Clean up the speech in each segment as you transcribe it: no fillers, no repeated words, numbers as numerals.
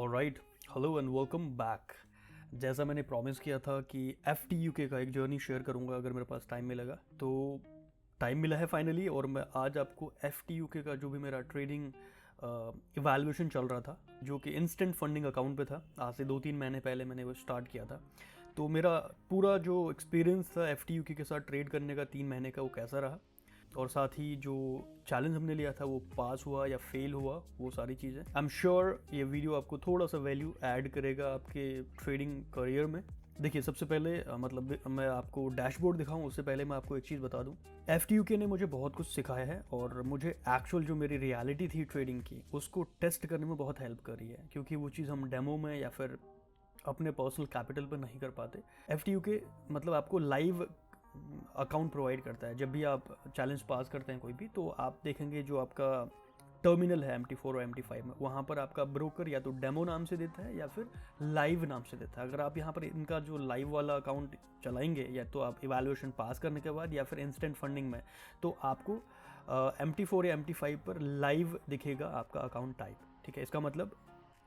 Alright, hello and welcome back. जैसा मैंने promise किया था कि FTUK का एक जर्नी शेयर करूंगा अगर मेरे पास टाइम मिलेगा, तो टाइम मिला है फाइनली। और मैं आज आपको FTUK का जो भी मेरा ट्रेडिंग इवैल्यूएशन चल रहा था, जो कि इंस्टेंट फंडिंग अकाउंट पे था, आज से 2-3 महीने पहले मैंने वो स्टार्ट किया था। तो मेरा पूरा जो एक्सपीरियंस था FTUK के साथ ट्रेड करने का 3 महीने का, वो कैसा रहा, और साथ ही जो चैलेंज हमने लिया था वो पास हुआ या फेल हुआ, वो सारी चीज़ें। आई एम श्योर ये वीडियो आपको थोड़ा सा वैल्यू ऐड करेगा आपके ट्रेडिंग करियर में। देखिए, सबसे पहले मतलब मैं आपको डैशबोर्ड दिखाऊं उससे पहले मैं आपको एक चीज़ बता दूं। FTUK ने मुझे बहुत कुछ सिखाया है और मुझे एक्चुअल जो मेरी रियलिटी थी ट्रेडिंग की, उसको टेस्ट करने में बहुत हेल्प करी है, क्योंकि वो चीज़ हम डेमो में या फिर अपने पर्सनल कैपिटल पर नहीं कर पाते। FTUK मतलब आपको लाइव अकाउंट प्रोवाइड करता है। जब भी आप चैलेंज पास करते हैं कोई भी, तो आप देखेंगे जो आपका टर्मिनल है MT4 और MT5 में, वहाँ पर आपका ब्रोकर या तो डेमो नाम से देता है या फिर लाइव नाम से देता है। अगर आप यहाँ पर इनका जो लाइव वाला अकाउंट चलाएंगे, या तो आप इवैल्यूएशन पास करने के बाद या फिर इंस्टेंट फंडिंग में, तो आपको MT4 या MT5 पर लाइव दिखेगा आपका अकाउंट टाइप। ठीक है, इसका मतलब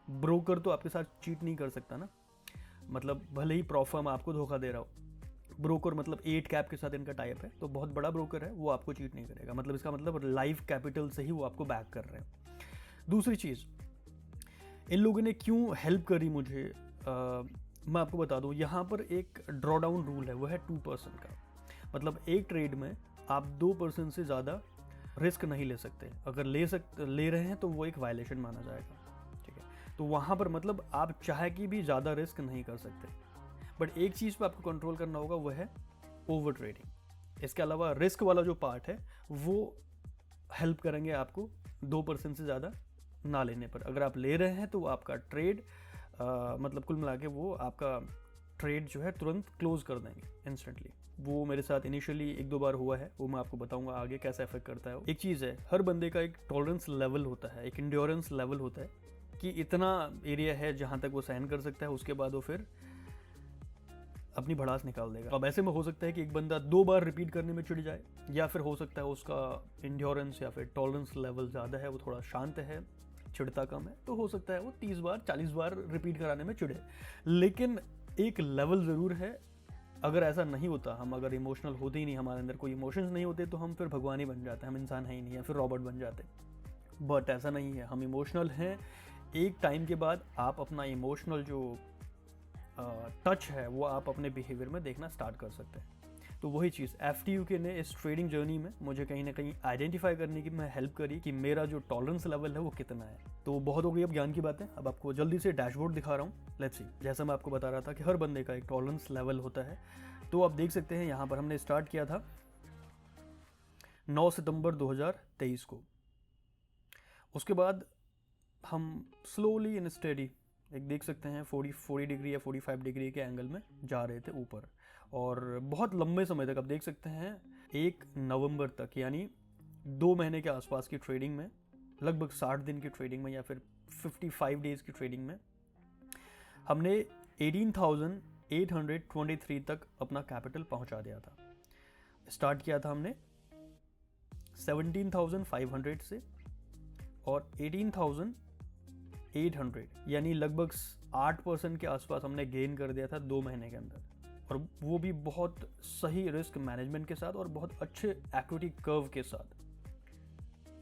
ब्रोकर तो आपके साथ चीट नहीं कर सकता ना। मतलब भले ही प्रॉफर्म आपको धोखा दे रहा हो, ब्रोकर मतलब 8 कैप के साथ इनका टाइप है, तो बहुत बड़ा ब्रोकर है, वो आपको चीट नहीं करेगा। मतलब इसका मतलब लाइव कैपिटल से ही वो आपको बैक कर रहे हैं। दूसरी चीज़, इन लोगों ने क्यों हेल्प करी मुझे, मैं आपको बता दूं। यहाँ पर एक ड्रॉ डाउन रूल है, वो है 2% का। मतलब एक ट्रेड में आप 2% से ज़्यादा रिस्क नहीं ले सकते। अगर ले रहे हैं तो वो एक वायलेशन माना जाएगा। ठीक है, तो वहाँ पर मतलब आप चाहे कि भी ज़्यादा रिस्क नहीं कर सकते। बट एक चीज़ पे आपको कंट्रोल करना होगा, वो है ओवर ट्रेडिंग। इसके अलावा रिस्क वाला जो पार्ट है वो हेल्प करेंगे आपको 2% से ज़्यादा ना लेने पर। अगर आप ले रहे हैं तो आपका ट्रेड मतलब कुल मिला के वो आपका ट्रेड जो है तुरंत क्लोज कर देंगे इंस्टेंटली। वो मेरे साथ इनिशियली 1-2 बार हुआ है, वो मैं आपको बताऊंगा आगे कैसे इफेक्ट करता है। एक चीज़ है, हर बंदे का एक टॉलरेंस लेवल होता है, एक इंड्योरेंस लेवल होता है कि इतना एरिया है जहाँ तक वो सहन कर सकता है, उसके बाद वो फिर अपनी भड़ास निकाल देगा। अब ऐसे में हो सकता है कि एक बंदा 2 बार रिपीट करने में चिढ़ जाए, या फिर हो सकता है उसका इंड्योरेंस या फिर टॉलरेंस लेवल ज़्यादा है, वो थोड़ा शांत है, चिढ़ता कम है, तो हो सकता है वो 30 बार 40 बार रिपीट कराने में चिढ़े। लेकिन एक लेवल ज़रूर है। अगर ऐसा नहीं होता, हम अगर इमोशनल होते ही नहीं, हमारे अंदर कोई इमोशंस नहीं होते, तो हम फिर भगवान ही बन जाते हैं, हम इंसान है ही नहीं, या फिर रॉबोट बन जाते। बट ऐसा नहीं है, हम इमोशनल हैं। एक टाइम के बाद आप अपना इमोशनल जो टच है वो आप अपने बिहेवियर में देखना स्टार्ट कर सकते हैं। तो वही चीज़ FTUK ने इस ट्रेडिंग जर्नी में मुझे कहीं ना कहीं आइडेंटिफाई करने की मैं हेल्प करी कि मेरा जो टॉलरेंस लेवल है वो कितना है। तो बहुत हो गई अब ज्ञान की बातें, अब आपको जल्दी से डैशबोर्ड दिखा रहा हूँ। लेट्स सी, जैसा मैं आपको बता रहा था कि हर बंदे का एक टॉलरेंस लेवल होता है। तो आप देख सकते हैं यहाँ पर हमने स्टार्ट किया था 9 सितंबर 2023 को। उसके बाद हम स्लोली इन स्टेडी, एक देख सकते हैं 40 डिग्री या 45 डिग्री के एंगल में जा रहे थे ऊपर, और बहुत लंबे समय तक आप देख सकते हैं 1 नवंबर तक, यानी 2 महीने के आसपास की ट्रेडिंग में, लगभग 60 दिन की ट्रेडिंग में या फिर 55 डेज की ट्रेडिंग में, हमने 18,823 तक अपना कैपिटल पहुंचा दिया था। स्टार्ट किया था हमने 17,500 से, और 18,800 यानी लगभग 8% के आसपास हमने गेन कर दिया था 2 महीने के अंदर, और वो भी बहुत सही रिस्क मैनेजमेंट के साथ और बहुत अच्छे इक्विटी कर्व के साथ।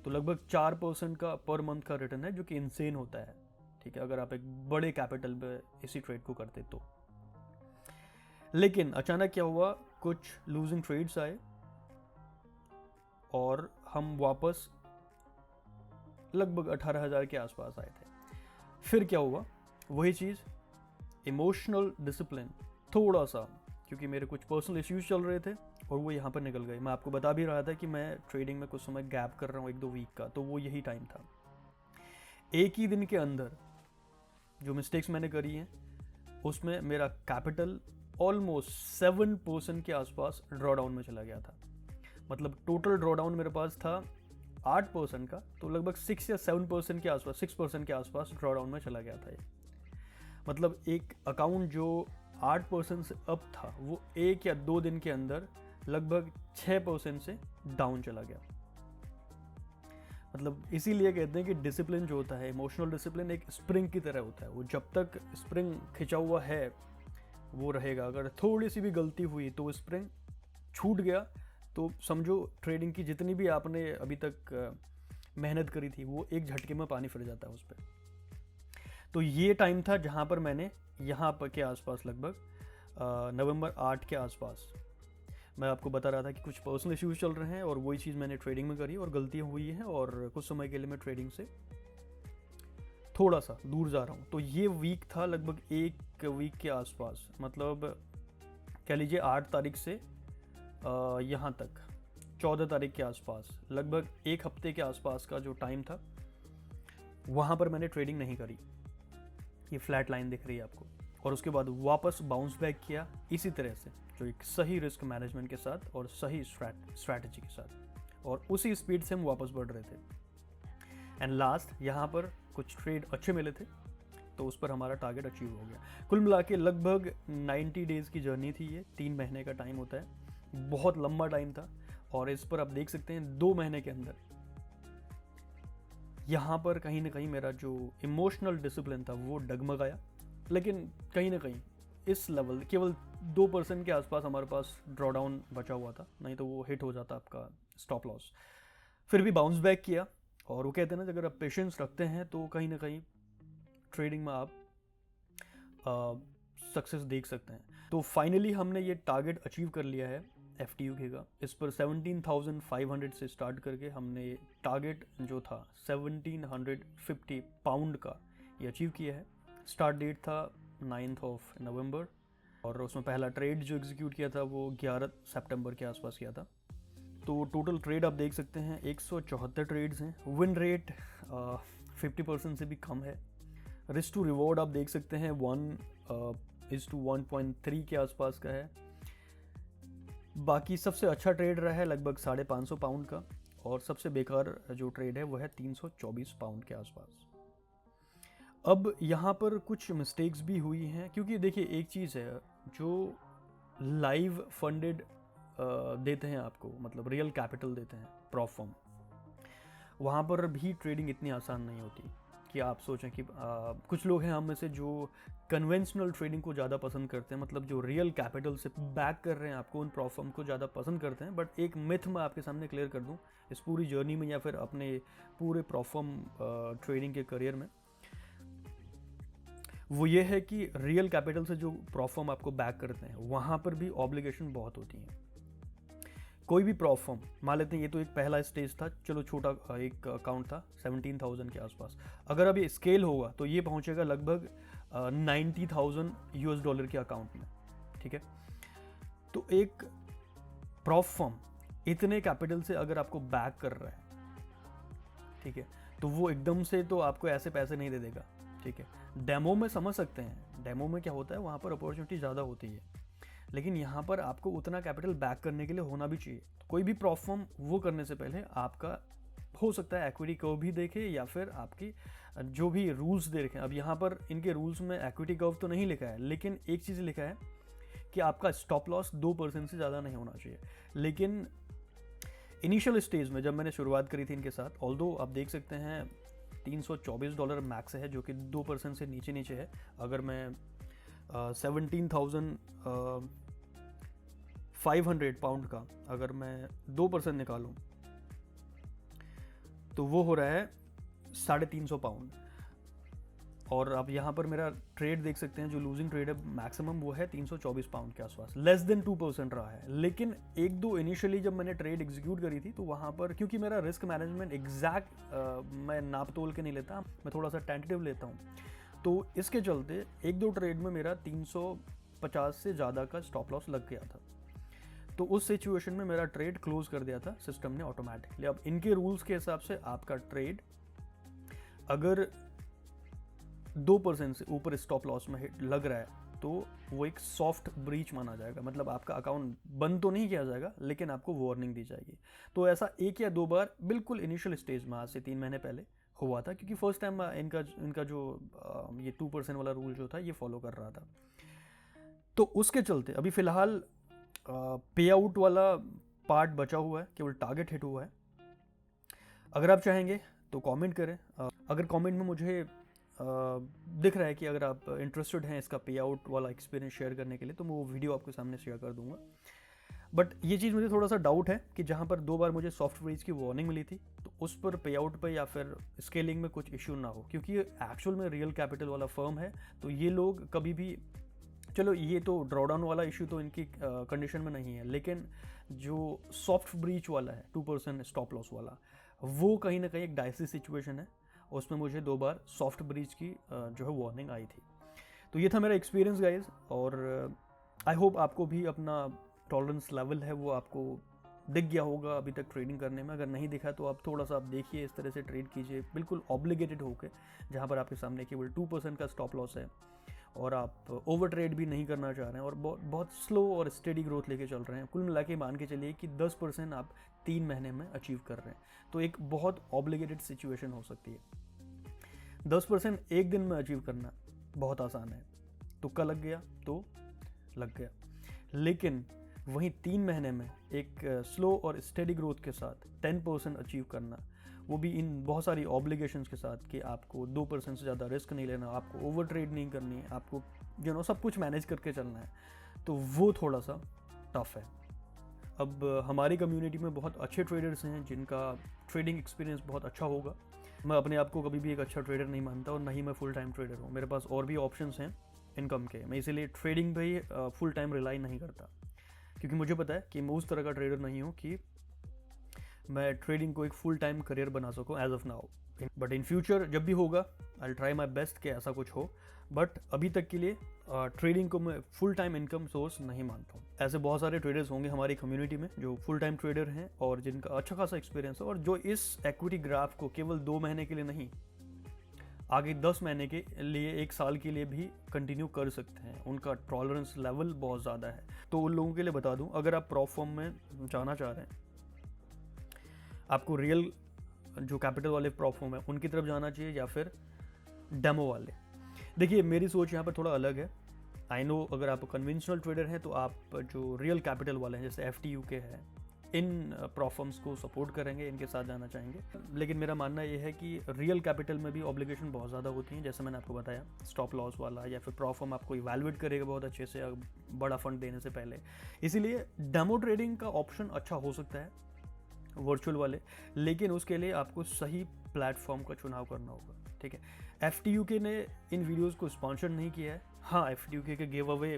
तो लगभग 4% का पर मंथ का रिटर्न है, जो कि इनसेन होता है। ठीक है, अगर आप एक बड़े कैपिटल पे इसी ट्रेड को करते तो। लेकिन अचानक क्या हुआ, कुछ लूजिंग ट्रेड्स आए और हम वापस लगभग 18,000 के आसपास आए थे। फिर क्या हुआ, वही चीज़, इमोशनल डिसिप्लिन थोड़ा सा, क्योंकि मेरे कुछ पर्सनल इश्यूज चल रहे थे और वो यहाँ पर निकल गए। मैं आपको बता भी रहा था कि मैं ट्रेडिंग में कुछ समय गैप कर रहा हूँ, 1-2 वीक का, तो वो यही टाइम था। एक ही दिन के अंदर जो मिस्टेक्स मैंने करी हैं, उसमें मेरा कैपिटल ऑलमोस्ट 7% के आसपास ड्रॉ डाउन में चला गया था। मतलब टोटल ड्रॉ डाउन मेरे पास था 8% का, तो लगभग 6 या 7% के आसपास, 6% के आसपास ड्रॉ डाउन में चला गया था ये। मतलब एक अकाउंट जो 8% से अप था, वो 1 या 2 दिन के अंदर लगभग 6% से डाउन चला गया। मतलब इसीलिए कहते हैं कि डिसिप्लिन जो होता है, इमोशनल डिसिप्लिन एक स्प्रिंग की तरह होता है। वो जब तक स्प्रिंग खिंचा हुआ है वो रहेगा, अगर थोड़ी सी भी गलती हुई तो स्प्रिंग छूट गया तो समझो ट्रेडिंग की जितनी भी आपने अभी तक मेहनत करी थी वो एक झटके में पानी फिर जाता है उस पर। तो ये टाइम था जहाँ पर मैंने यहाँ पर के आसपास लगभग नवंबर 8 के आसपास मैं आपको बता रहा था कि कुछ पर्सनल इश्यूज चल रहे हैं और वही चीज़ मैंने ट्रेडिंग में करी और गलतियाँ हुई हैं और कुछ समय के लिए मैं ट्रेडिंग से थोड़ा सा दूर जा रहा हूँ। तो ये वीक था लगभग एक वीक के आसपास, मतलब कह लीजिए 8 तारीख से यहाँ तक 14 तारीख के आसपास, लगभग एक हफ्ते के आसपास का जो टाइम था वहाँ पर मैंने ट्रेडिंग नहीं करी। ये फ्लैट लाइन दिख रही है आपको। और उसके बाद वापस बाउंस बैक किया इसी तरह से, जो एक सही रिस्क मैनेजमेंट के साथ और सही स्ट्रैटेजी के साथ, और उसी स्पीड से हम वापस बढ़ रहे थे। एंड लास्ट यहाँ पर कुछ ट्रेड अच्छे मिले थे तो उस पर हमारा टारगेट अचीव हो गया। कुल मिला के लगभग 90 डेज़ की जर्नी थी ये, 3 महीने का टाइम होता है, बहुत लंबा टाइम था। और इस पर आप देख सकते हैं 2 महीने के अंदर यहाँ पर कहीं ना कहीं मेरा जो इमोशनल डिसिप्लिन था वो डगमगाया। लेकिन कहीं ना कहीं इस लेवल केवल 2% के आसपास हमारे पास ड्रॉडाउन बचा हुआ था, नहीं तो वो हिट हो जाता आपका स्टॉप लॉस। फिर भी बाउंस बैक किया, और वो कहते हैं ना अगर आप पेशेंस रखते हैं तो कहीं ना कहीं ट्रेडिंग में आप सक्सेस देख सकते हैं। तो फाइनली हमने ये टारगेट अचीव कर लिया है FTUK का। इस पर 17,500 से स्टार्ट करके हमने टारगेट जो था 1750 पाउंड का ये अचीव किया है। स्टार्ट डेट था 9 नवंबर और उसमें पहला ट्रेड जो एग्जीक्यूट किया था वो 11 सितंबर के आसपास किया था। तो टोटल ट्रेड आप देख सकते हैं 174 ट्रेड्स हैं। विन रेट 50% से भी कम है। रिस्क टू रिवॉर्ड आप देख सकते हैं 1:1.3 के आसपास का है। बाकी सबसे अच्छा ट्रेड रहा है लगभग 550 पाउंड का, और सबसे बेकार जो ट्रेड है वो है 324 पाउंड के आसपास। अब यहाँ पर कुछ मिस्टेक्स भी हुई हैं, क्योंकि देखिए एक चीज़ है जो लाइव फंडेड देते हैं आपको, मतलब रियल कैपिटल देते हैं प्रॉप फर्म, वहाँ पर भी ट्रेडिंग इतनी आसान नहीं होती कि आप सोचें कि कुछ लोग हैं हम में से जो कन्वेंशनल ट्रेडिंग को ज़्यादा पसंद करते हैं, मतलब जो रियल कैपिटल से बैक कर रहे हैं आपको, उन प्रॉप फर्म को ज़्यादा पसंद करते हैं। बट एक मिथ मैं आपके सामने क्लियर कर दूं इस पूरी जर्नी में या फिर अपने पूरे प्रॉप फर्म ट्रेडिंग के करियर में, वो ये है कि रियल कैपिटल से जो प्रॉप फर्म आपको बैक करते हैं वहाँ पर भी ऑब्लिगेशन बहुत होती हैं। कोई भी प्रॉप फर्म मान लेते हैं, ये तो एक पहला स्टेज था, चलो छोटा एक अकाउंट था 17,000 के आसपास, अगर अभी स्केल होगा तो ये पहुंचेगा लगभग 90,000 US डॉलर के अकाउंट में, ठीक है। तो एक प्रॉप फर्म इतने कैपिटल से अगर आपको बैक कर रहा है, ठीक है, तो वो एकदम से तो आपको ऐसे पैसे नहीं दे देगा, ठीक है। डेमो में समझ सकते हैं, डेमो में क्या होता है वहाँ पर अपॉर्चुनिटी ज़्यादा होती है, लेकिन यहाँ पर आपको उतना कैपिटल बैक करने के लिए होना भी चाहिए। तो कोई भी प्रॉप फर्म वो करने से पहले आपका हो सकता है एक्विटी कर्व भी देखे या फिर आपकी जो भी रूल्स दे रखे हैं। अब यहाँ पर इनके रूल्स में एक्विटी कर्व तो नहीं लिखा है, लेकिन एक चीज़ लिखा है कि आपका स्टॉप लॉस 2% से ज़्यादा नहीं होना चाहिए। लेकिन इनिशियल स्टेज में जब मैंने शुरुआत करी थी इनके साथ, ऑल्दो आप देख सकते हैं $324 मैक्स है, जो कि 2% से नीचे नीचे है। अगर मैं 17,500 पाउंड का अगर मैं 2% निकालूं तो वो हो रहा है 350 पाउंड। और अब यहाँ पर मेरा ट्रेड देख सकते हैं, जो लूजिंग ट्रेड है मैक्सिमम वो है 324 पाउंड के आसपास, लेस देन 2% रहा है। लेकिन एक दो इनिशियली जब मैंने ट्रेड एग्जीक्यूट करी थी तो वहाँ पर क्योंकि मेरा रिस्क मैनेजमेंट एग्जैक्ट मैं नाप तोल के नहीं लेता, मैं थोड़ा सा टेंटेटिव लेता हूँ, तो इसके चलते एक दो ट्रेड में मेरा 350 से ज़्यादा का स्टॉप लॉस लग गया था। तो उस सिचुएशन में मेरा ट्रेड क्लोज कर दिया था सिस्टम ने ऑटोमेटिकली। अब इनके रूल्स के हिसाब से आपका ट्रेड अगर 2% से ऊपर स्टॉप लॉस में हिट लग रहा है तो वो एक सॉफ्ट ब्रीच माना जाएगा, मतलब आपका अकाउंट बंद तो नहीं किया जाएगा लेकिन आपको वार्निंग दी जाएगी। तो ऐसा एक या दो बार बिल्कुल इनिशियल स्टेज में आज से 3 महीने पहले हुआ था, क्योंकि फर्स्ट टाइम इनका जो ये 2% वाला रूल जो था ये फॉलो कर रहा था। तो उसके चलते अभी फ़िलहाल पे आउट वाला पार्ट बचा हुआ है, केवल टारगेट हिट हुआ है। अगर आप चाहेंगे तो कमेंट करें। अगर कमेंट में मुझे दिख रहा है कि अगर आप इंटरेस्टेड हैं इसका पे आउट वाला एक्सपीरियंस शेयर करने के लिए, तो मैं वो वीडियो आपके सामने शेयर कर दूंगा। बट ये चीज़ मुझे थोड़ा सा डाउट है कि जहाँ पर 2 बार मुझे सॉफ्ट ब्रीज की वार्निंग मिली थी, तो उस पर पे आउट पर या फिर स्केलिंग में कुछ इश्यू ना हो, क्योंकि ये एक्चुअल में रियल कैपिटल वाला फर्म है। तो ये लोग कभी भी, चलो ये तो ड्रॉडाउन वाला इशू तो इनकी कंडीशन में नहीं है, लेकिन जो सॉफ्ट ब्रीच वाला है 2% स्टॉप लॉस वाला, वो कहीं ना कहीं एक डाइसी सिचुएशन है। उसमें मुझे 2 बार सॉफ्ट ब्रीच की जो है वार्निंग आई थी। तो ये था मेरा एक्सपीरियंस गाइज, और आई होप आपको भी अपना टॉलरेंस लेवल है वो आपको दिख गया होगा अभी तक ट्रेडिंग करने में। अगर नहीं दिखा तो आप थोड़ा सा आप देखिए, इस तरह से ट्रेड कीजिए बिल्कुल ऑब्लिगेटेड होकर, जहाँ पर आपके सामने केवल 2% का स्टॉप लॉस है और आप ओवर ट्रेड भी नहीं करना चाह रहे हैं और बहुत स्लो और स्टेडी ग्रोथ लेके चल रहे हैं। कुल मिला के मान के चलिए कि 10% आप 3 महीने में अचीव कर रहे हैं, तो एक बहुत ऑब्लिगेटेड सिचुएशन हो सकती है। 10% एक दिन में अचीव करना बहुत आसान है, तुक्का लग गया तो लग गया, लेकिन वहीं 3 महीने में एक स्लो और स्टेडी ग्रोथ के साथ 10% अचीव करना, वो भी इन बहुत सारी ऑब्लिगेशंस के साथ कि आपको 2% से ज़्यादा रिस्क नहीं लेना, आपको ओवर ट्रेड नहीं करनी है, आपको सब कुछ मैनेज करके चलना है, तो वो थोड़ा सा टफ है। अब हमारी कम्युनिटी में बहुत अच्छे ट्रेडर्स हैं जिनका ट्रेडिंग एक्सपीरियंस बहुत अच्छा होगा। मैं अपने आप को कभी भी एक अच्छा ट्रेडर नहीं मानता और ना ही मैं फुल टाइम ट्रेडर हूँ। मेरे पास और भी ऑप्शंस हैं इनकम के, मैं इसीलिए ट्रेडिंग पे ही फुल टाइम रिलाई नहीं करता, क्योंकि मुझे पता है कि मैं उस तरह का ट्रेडर नहीं हूँ कि मैं ट्रेडिंग को एक फुल टाइम करियर बना सकूँ as of now. But in future जब भी होगा आई ट्राई माई बेस्ट कि ऐसा कुछ हो, बट अभी तक के लिए ट्रेडिंग को मैं फुल टाइम इनकम सोर्स नहीं मानता हूँ। ऐसे बहुत सारे ट्रेडर्स होंगे हमारी कम्युनिटी में जो फुल टाइम ट्रेडर हैं और जिनका अच्छा खासा एक्सपीरियंस है और जो इस इक्विटी ग्राफ को केवल 2 महीने के लिए नहीं, आगे 10 महीने के लिए, 1 साल के लिए भी कंटिन्यू कर सकते हैं। उनका टॉलरेंस लेवल बहुत ज़्यादा है। तो उन लोगों के लिए बता दूं, अगर आप प्रॉप फॉर्म में जाना चाह रहे हैं, आपको रियल जो कैपिटल वाले प्रॉप फॉर्म है उनकी तरफ जाना चाहिए या फिर डेमो वाले। देखिए मेरी सोच यहाँ पर थोड़ा अलग है। आई नो अगर आप कन्वेंशनल ट्रेडर हैं तो आप जो रियल कैपिटल वाले हैं जैसे FTU के हैं, इन प्रॉफर्म्स को सपोर्ट करेंगे, इनके साथ जाना चाहेंगे। लेकिन मेरा मानना ये है कि रियल कैपिटल में भी ऑब्लिगेशन बहुत ज़्यादा होती हैं, जैसे मैंने आपको बताया स्टॉप लॉस वाला, या फिर प्रॉफर्म आपको इवैल्यूएट करेगा बहुत अच्छे से बड़ा फंड देने से पहले। इसीलिए डेमो ट्रेडिंग का ऑप्शन अच्छा हो सकता है वर्चुअल वाले, लेकिन उसके लिए आपको सही प्लेटफॉर्म का चुनाव करना होगा। ठीक है, FTUK ने इन वीडियोज़ को स्पॉन्सर नहीं किया है। हाँ, FTUK के गिव अवे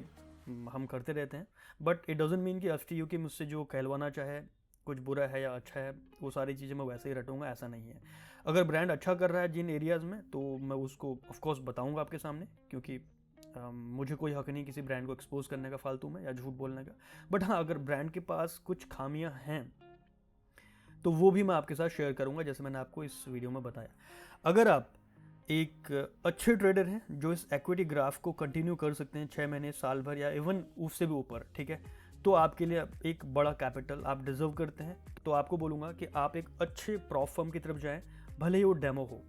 हम करते रहते हैं, बट इट डजंट मीन कि FTUK मुझसे जो कहलवाना चाहे कुछ बुरा है या अच्छा है वो सारी चीज़ें मैं वैसे ही रटूंगा, ऐसा नहीं है। अगर ब्रांड अच्छा कर रहा है जिन एरियाज़ में तो मैं उसको ऑफकोर्स बताऊंगा आपके सामने, क्योंकि मुझे कोई हक नहीं किसी ब्रांड को एक्सपोज करने का फालतू में या झूठ बोलने का। बट हाँ, अगर ब्रांड के पास कुछ खामियां हैं तो वो भी मैं आपके साथ शेयर करूंगा, जैसे मैंने आपको इस वीडियो में बताया। अगर आप एक अच्छे ट्रेडर हैं जो इस इक्विटी ग्राफ को कंटिन्यू कर सकते हैं 6 महीने, साल भर या इवन उससे भी ऊपर, ठीक है, तो आपके लिए एक बड़ा कैपिटल आप डिजर्व करते हैं। तो आपको बोलूँगा कि आप एक अच्छे प्रॉप फर्म की तरफ जाएं, भले ही वो डेमो हो,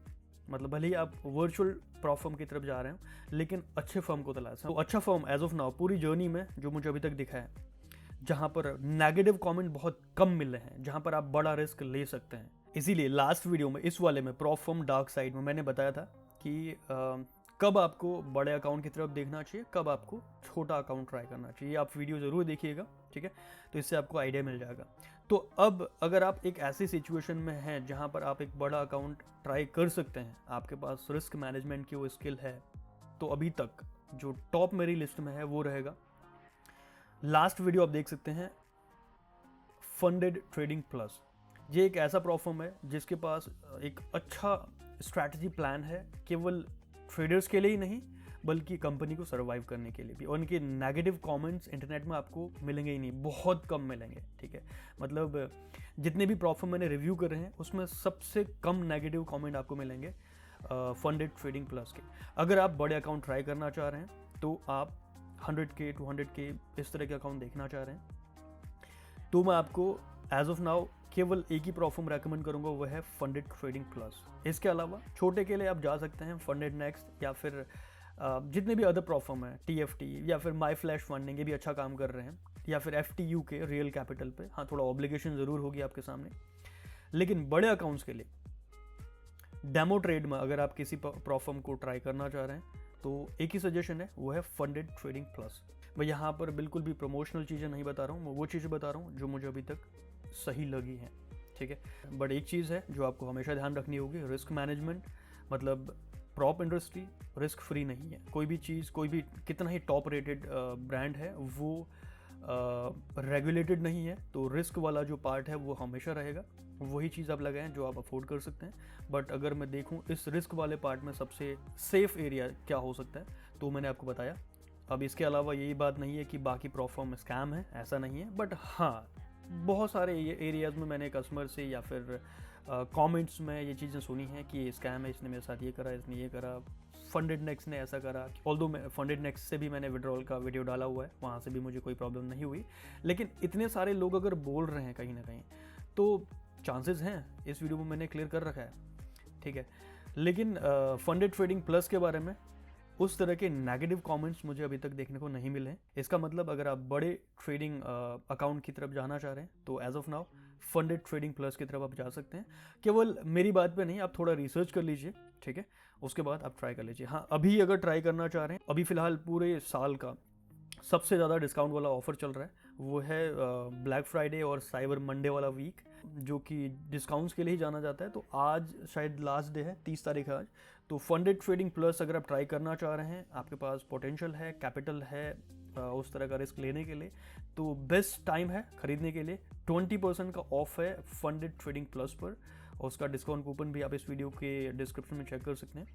मतलब भले ही आप वर्चुअल प्रॉप फर्म की तरफ जा रहे हो, लेकिन अच्छे फर्म को तलाशें। तो अच्छा फर्म एज ऑफ नाउ पूरी जर्नी में जो मुझे अभी तक दिखा है, जहाँ पर नेगेटिव कमेंट बहुत कम मिल रहे हैं, जहाँ पर आप बड़ा रिस्क ले सकते हैं। इसीलिए लास्ट वीडियो में, इस वाले में प्रॉप फर्म डार्क साइड में मैंने बताया था कि कब आपको बड़े अकाउंट की तरफ देखना चाहिए, कब आपको छोटा अकाउंट ट्राई करना चाहिए। आप वीडियो ज़रूर देखिएगा, ठीक है, तो इससे आपको आइडिया मिल जाएगा। तो अब अगर आप एक ऐसी सिचुएशन में हैं जहाँ पर आप एक बड़ा अकाउंट ट्राई कर सकते हैं, आपके पास रिस्क मैनेजमेंट की वो स्किल है, तो अभी तक जो टॉप मेरी लिस्ट में है वो रहेगा, लास्ट वीडियो आप देख सकते हैं, फंडेड ट्रेडिंग प्लस। ये एक ऐसा प्रॉप फर्म है जिसके पास एक अच्छा स्ट्रैटेजी प्लान है, केवल ट्रेडर्स के लिए ही नहीं बल्कि कंपनी को सर्वाइव करने के लिए भी। और उनके नेगेटिव कमेंट्स इंटरनेट में आपको मिलेंगे ही नहीं, बहुत कम मिलेंगे। ठीक है, मतलब जितने भी प्रॉप फर्म मैंने रिव्यू कर रहे हैं उसमें सबसे कम नेगेटिव कमेंट आपको मिलेंगे फंडेड ट्रेडिंग प्लस के। अगर आप बड़े अकाउंट ट्राई करना चाह रहे हैं तो आप 100K 200K इस तरह के अकाउंट देखना चाह रहे हैं, तो मैं आपको एज ऑफ नाउ केवल एक ही प्रॉप फर्म रेकमेंड करूंगा, वह है फंडेड ट्रेडिंग प्लस। इसके अलावा छोटे के लिए आप जा सकते हैं फंडेड नेक्स्ट, या फिर जितने भी अदर प्रॉप फर्म है, TFT या फिर माई फ्लैश फंडिंग, ये भी अच्छा काम कर रहे हैं, या फिर FTU के रियल कैपिटल पे। हाँ, थोड़ा ऑब्लिगेशन ज़रूर होगी आपके सामने, लेकिन बड़े अकाउंट्स के लिए डेमो ट्रेड में अगर आप किसी प्रॉप फर्म को ट्राई करना चाह रहे हैं तो एक ही सजेशन है, वो है फंडेड ट्रेडिंग प्लस। मैं यहाँ पर बिल्कुल भी प्रमोशनल चीज़ें नहीं बता रहा हूँ, मैं वो चीज़ें बता रहा हूँ जो मुझे अभी तक सही लगी हैं, ठीक है। बट एक चीज़ है जो आपको हमेशा ध्यान रखनी होगी, रिस्क मैनेजमेंट। मतलब प्रॉप इंडस्ट्री रिस्क फ्री नहीं है। कोई भी चीज़, कोई भी कितना ही टॉप रेटेड ब्रांड है, वो रेगुलेटेड नहीं है, तो रिस्क वाला जो पार्ट है वो हमेशा रहेगा। वही चीज़ आप लगाएं जो आप अफोर्ड कर सकते हैं। बट अगर मैं देखूं इस रिस्क वाले पार्ट में सबसे सेफ एरिया क्या हो सकता है, तो मैंने आपको बताया। अब इसके अलावा यही बात नहीं है कि बाकी प्रॉप फर्म स्कैम है, ऐसा नहीं है। बट हाँ, बहुत सारे एरियाज़ में मैंने कस्टमर से या फिर कमेंट्स में ये चीज़ें सुनी हैं कि ये स्कैम है, इसने मेरे साथ ये करा, इसने ये करा, फंडेड नेक्स्ट ने ऐसा करा। ऑल्दो मैं फंडेड नेक्स्ट से भी मैंने विड्रॉल का वीडियो डाला हुआ है, वहाँ से भी मुझे कोई प्रॉब्लम नहीं हुई। लेकिन इतने सारे लोग अगर बोल रहे हैं कहीं ना कहीं, तो चांसेस हैं, इस वीडियो में मैंने क्लियर कर रखा है, ठीक है। लेकिन फंडेड ट्रेडिंग प्लस के बारे में उस तरह के नेगेटिव कमेंट्स मुझे अभी तक देखने को नहीं मिले हैं। इसका मतलब अगर आप बड़े ट्रेडिंग अकाउंट की तरफ जाना चाह रहे हैं तो as of now funded trading plus की तरफ आप जा सकते हैं। केवल मेरी बात पे नहीं, आप थोड़ा रिसर्च कर लीजिए, ठीक है, उसके बाद आप ट्राई कर लीजिए। हाँ, अभी अगर ट्राई करना चाह रहे हैं, अभी फिलहाल पूरे साल का सबसे ज़्यादा डिस्काउंट वाला ऑफर चल रहा है, वो है ब्लैक फ्राइडे और साइबर मंडे वाला वीक, जो कि डिस्काउंट्स के लिए ही जाना जाता है। तो आज शायद लास्ट डे है, 30 तारीख है आज। तो फंडेड ट्रेडिंग प्लस अगर आप ट्राई करना चाह रहे हैं, आपके पास पोटेंशियल है, कैपिटल है उस तरह का रिस्क लेने के लिए, तो बेस्ट टाइम है खरीदने के लिए। 20% का ऑफ है फंडेड ट्रेडिंग प्लस पर, और उसका डिस्काउंट कूपन भी आप इस वीडियो के डिस्क्रिप्शन में चेक कर सकते हैं।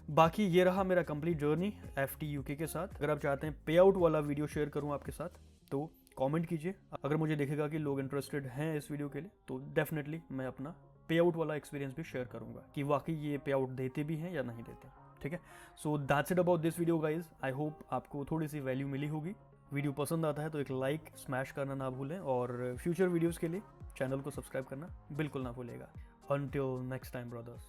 बाकी ये रहा मेरा कंप्लीट जर्नी FT UK के साथ। अगर आप चाहते हैं पे आउट वाला वीडियो शेयर करूं आपके साथ, तो कमेंट कीजिए। अगर मुझे दिखेगा कि लोग इंटरेस्टेड हैं इस वीडियो के लिए, तो डेफिनेटली मैं अपना पे आउट वाला एक्सपीरियंस भी शेयर करूंगा कि वाकई ये पे आउट देते भी हैं या नहीं देते, ठीक है। So that's it about this video guys. I hope आपको थोड़ी सी वैल्यू मिली होगी। वीडियो पसंद आता है तो एक लाइक स्मैश करना ना भूलें, और फ्यूचर वीडियोज़ के लिए चैनल को सब्सक्राइब करना बिल्कुल ना भूलेगा। Until next time, brothers.